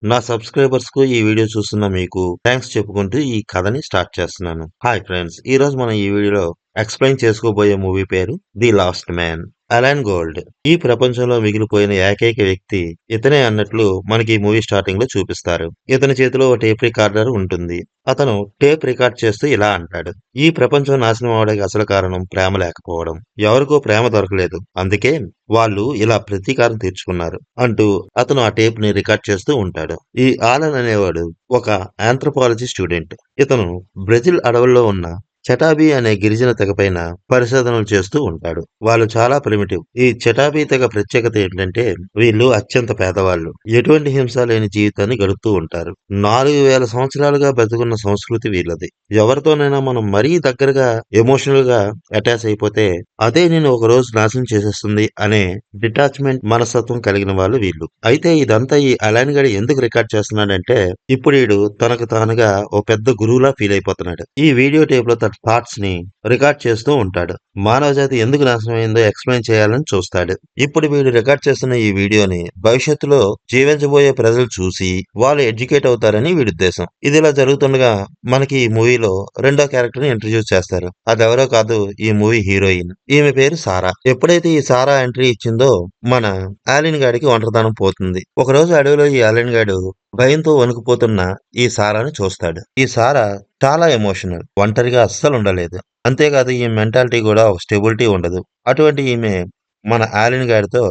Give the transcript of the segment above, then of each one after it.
నా సబ్స్క్రైబర్స్‌కు ఈ వీడియో చూస్తున్న మీకు థాంక్స్ చెప్పుకుంటూ ఈ కథని స్టార్ట్ చేస్తున్నాను. Hi friends! ఈరోజు మనం ఈ వీడియోలో ఎక్స్‌ప్లెయిన్ చేసుకోబోయే మూవీ పేరు 'the last man'. Alan Gold ఈ ప్రపంచంలో మిగిలిపోయిన ఏకైక వ్యక్తి ఇతనే అన్నట్లు మనకి ఈ మూవీ స్టార్టింగ్ లో చూపిస్తారు. ఇతని చేతిలో ఓ టేప్ రికార్డర్ ఉంటుంది. అతను టేప్ రికార్డ్ చేస్తూ ఇలా అంటాడు: ఈ ప్రపంచం నాశనం అవడానికి అసలు కారణం ప్రేమ లేకపోవడం. ఎవరికో ప్రేమ దొరకలేదు. అందుకే వాళ్ళు ఇలా ప్రతీకారం తీర్చుకున్నారు అంటూ అతను ఆ టేప్ ని రికార్డ్ చేస్తూ ఉంటాడు. ఈ ఆలన్ అనేవాడు ఒక ఆంథ్రోపాలజీ స్టూడెంట్. ఇతను బ్రెజిల్ అడవుల్లో ఉన్న చటాబీ అనే గిరిజన తెగపైన పరిశోధనలు చేస్తూ ఉంటాడు. వాళ్ళు చాలా ప్రిమిటివ్. ఈ చటాబీ తెగ ప్రత్యేకత ఏంటంటే వీళ్ళు అత్యంత పేదవాళ్ళు. ఎటువంటి హింస లేని జీవితాన్ని గడుపుతూ ఉంటారు. 4000 సంవత్సరాలుగా బతుకున్న సంస్కృతి వీళ్ళది. ఎవరితోనైనా మనం మరీ దగ్గరగా ఎమోషనల్ గా అటాచ్ అయిపోతే అదే నేను ఒక రోజు నాశనం చేసేస్తుంది అనే డిటాచ్మెంట్ మనస్తత్వం కలిగిన వాళ్ళు వీళ్ళు. అయితే ఇదంతా ఈ అలాన్ గడి ఎందుకు రికార్డ్ చేస్తున్నాడంటే ఇప్పుడు వీడు తనకు తానుగా ఓ పెద్ద గురువులా ఫీల్ అయిపోతున్నాడు. ఈ వీడియో టేప్ లో తన థాట్స్ ని రికార్డ్ చేస్తూ ఉంటాడు. మానవ జాతి ఎందుకు నాశనమైందో ఎక్స్ప్లెయిన్ చేయాలని చూస్తాడు. ఇప్పుడు వీడు రికార్డ్ చేస్తున్న ఈ వీడియోని భవిష్యత్తులో జీవించబోయే ప్రజలు చూసి వాళ్ళు ఎడ్యుకేట్ అవుతారని వీడి ఉద్దేశం. ఇది ఇలా జరుగుతుండగా మనకి ఈ మూవీలో రెండో క్యారెక్టర్ ని ఇంట్రడ్యూస్ చేస్తారు. అదెవరో కాదు, ఈ మూవీ హీరోయిన్. ఈమె పేరు సారా. ఎప్పుడైతే ఈ సారా ఎంట్రీ ఇచ్చిందో మన ఆలిన్ గాడికి ఒంటరితనం పోతుంది. ఒకరోజు అడవిలో ఈ ఆలిన్ గాడు భయంతో వణుకుపోతున్న ఈ సారాని చూస్తాడు. ఈ సారా చాలా ఎమోషనల్. ఒంటరిగా అస్సలు ఉండలేదు. అంతేకాదు ఈ మెంటాలిటీ కూడా ఒక స్టెబిలిటీ ఉండదు. అటువంటి ఈమె మన ఆలిన్ గాడితో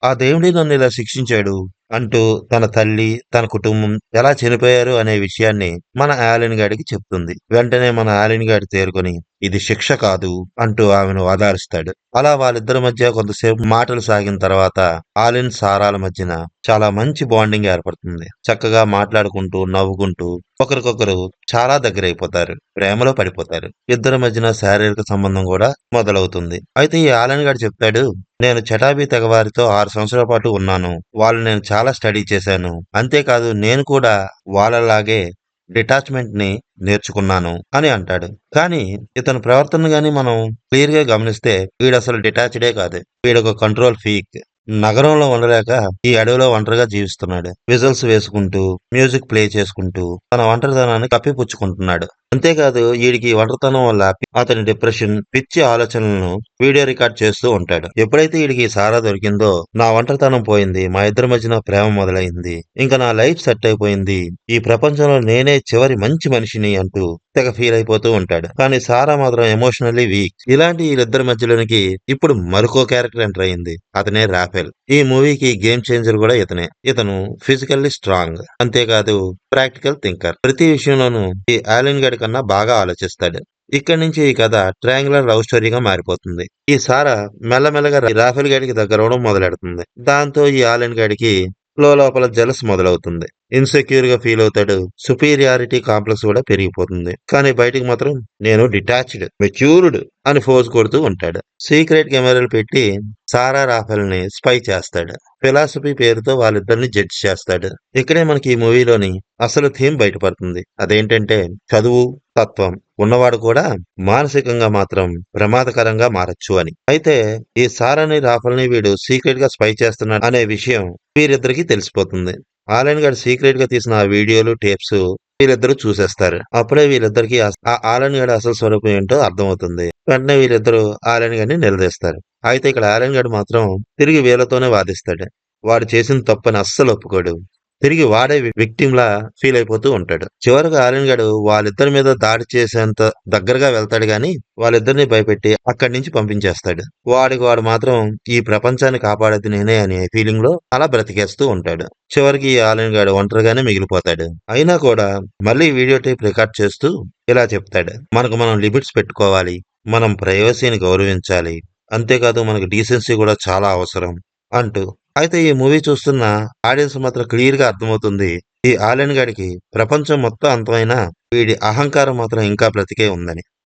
ఆ దేవుడే నన్ను ఇలా శిక్షించాడు అంటూ తన తల్లి, తన కుటుంబం ఎలా చనిపోయారు అనే విషయాన్ని మన ఆలిన్ గాడికి చెప్తుంది. వెంటనే మన ఆలిన్ గాడి తేరుకొని ఇది శిక్ష కాదు అంటూ ఆమెను ఓదారుస్తాడు. అలా వాళ్ళిద్దరి మధ్య కొంతసేపు మాటలు సాగిన తర్వాత ఆలిన్ సారాల మధ్యన చాలా మంచి బాండింగ్ ఏర్పడుతుంది. చక్కగా మాట్లాడుకుంటూ నవ్వుకుంటూ ఒకరికొకరు చాలా దగ్గరైపోతారు. ప్రేమలో పడిపోతారు. ఇద్దరి మధ్యన శారీరక సంబంధం కూడా మొదలవుతుంది. అయితే ఈ ఆలన్ గారు చెప్తాడు, నేను చటాబీ తెగవారితో 6 సంవత్సరాల పాటు ఉన్నాను. వాళ్ళు నేను చాలా స్టడీ చేశాను. అంతేకాదు నేను కూడా వాళ్ళలాగే డిటాచ్మెంట్ ని నేర్చుకున్నాను అని అంటాడు. కానీ ఇతని ప్రవర్తన గాని మనం క్లియర్ గా గమనిస్తే వీడు అసలు డిటాచ్డే కాదు. వీడొక కంట్రోల్ ఫీక్. నగరంలో ఉండలేక ఈ అడవిలో ఒంటరిగా జీవిస్తున్నాడు. విజల్స్ వేసుకుంటూ మ్యూజిక్ ప్లే చేసుకుంటూ తన ఒంటరితనాన్ని కప్పిపుచ్చుకుంటున్నాడు. అంతేకాదు వీడికి ఒంటరితనం వల్ల అతని డిప్రెషన్, పిచ్చి ఆలోచనలను వీడియో రికార్డ్ చేస్తూ ఉంటాడు. ఎప్పుడైతే వీడికి సారా దొరికిందో నా ఒంటరితనం పోయింది, మా ఇద్దరి మధ్యన ప్రేమ మొదలైంది, ఇంకా నా లైఫ్ సెట్ అయిపోయింది, ఈ ప్రపంచంలో నేనే చివరి మంచి మనిషిని అంటూ తెగ ఫీల్ అయిపోతూ ఉంటాడు. కానీ సారా మాత్రం ఎమోషనల్లీ వీక్. ఇలాంటి వీళ్ళిద్దరి మధ్యలోనికి ఇప్పుడు మరొక క్యారెక్టర్ ఎంటర్ అయింది. అతనే రాఫెల్. ఈ మూవీకి గేమ్ చేంజర్ కూడా ఇతనే. ఇతను ఫిజికల్లీ స్ట్రాంగ్. అంతేకాదు ప్రాక్టికల్ థింకర్. ప్రతి విషయంలోనూ ఈ ఆలిన్ గడి కన్నా బాగా ఆలోచిస్తాడు. ఇక్కడి నుంచి ఈ కథ ట్రయాంగులర్ లవ్ స్టోరీగా మారిపోతుంది. ఈ సారా మెల్లమెల్లగా రాఫెల్ గడికి దగ్గరవడం మొదలెడుతుంది. దాంతో ఈ ఆలిన్ గడికి లోపల జలస్ మొదలవుతుంది. ఇన్సెక్యూర్ గా ఫీల్ అవుతాడు. సుపీరియారిటీ కాంప్లెక్స్ కూడా పెరిగిపోతుంది. కానీ బయటికి మాత్రం నేను డిటాచ్డ్, మెచ్యూర్డ్ అని ఫోర్స్ కొడుతూ ఉంటాడు. సీక్రెట్ కెమెరాలు పెట్టి సారా రాఫెల్ ని స్పై చేస్తాడు. ఫిలాసఫీ పేరుతో వాళ్ళిద్దరిని జడ్జ్ చేస్తాడు. ఇక్కడే మనకి ఈ మూవీలోని అసలు థీమ్ బయటపడుతుంది. అదేంటంటే చదువు, తత్వం ఉన్నవాడు కూడా మానసికంగా మాత్రం ప్రమాదకరంగా మారచ్చు అని. అయితే ఈ సారాని రాఫెల్ ని వీడు సీక్రెట్ గా స్పై చేస్తున్నాడు అనే విషయం వీరిద్దరికి తెలిసిపోతుంది. ఆలన్ గారు సీక్రెట్ గా తీసిన ఆ వీడియోలు, టేప్స్ వీళ్ళిద్దరూ చూసేస్తారు. అప్పుడే వీళ్ళిద్దరికి ఆ ఆలన్ గడి అసలు స్వరూపం ఏంటో అర్థమవుతుంది. వెంటనే వీళ్ళిద్దరూ ఆలన్ గడిని నిలదీస్తారు. అయితే ఇక్కడ ఆలన్ గడి మాత్రం తిరిగి వీళ్ళతోనే వాదిస్తాడు. వాడు చేసిన తప్పని అస్సలు ఒప్పుకోడు. తిరిగి వాడే విక్టిమ్ లా ఫీల్ అయిపోతూ ఉంటాడు. చివరికి ఆలిన్ గడు వాళ్ళిద్దరి మీద దాడి చేసేంత దగ్గరగా వెళ్తాడు గాని వాళ్ళిద్దరిని భయపెట్టి అక్కడి నుంచి పంపించేస్తాడు. వాడు మాత్రం ఈ ప్రపంచాన్ని కాపాడేది నేనే అనే ఫీలింగ్ లో అలా బ్రతికేస్తూ ఉంటాడు. చివరికి ఈ ఆలిన్ గడు ఒంటరిగానే మిగిలిపోతాడు. అయినా కూడా మళ్ళీ వీడియో టేప్ రికార్డ్ చేస్తూ ఇలా చెప్తాడు, మనకు మనం లిమిట్స్ పెట్టుకోవాలి, మనం ప్రైవసీని గౌరవించాలి, అంతేకాదు మనకు డీసెన్సీ కూడా చాలా అవసరం అంటూ. అయితే ఈ మూవీ చూస్తున్న ఆడియన్స్ మాత్రం క్లియర్ గా అర్థమవుతుంది, ఈ ఆలన్ గడికి ప్రపంచం మొత్తం అంతమైనా వీడి అహంకారం మాత్రం ఇంకా బ్రతికే ఉందని.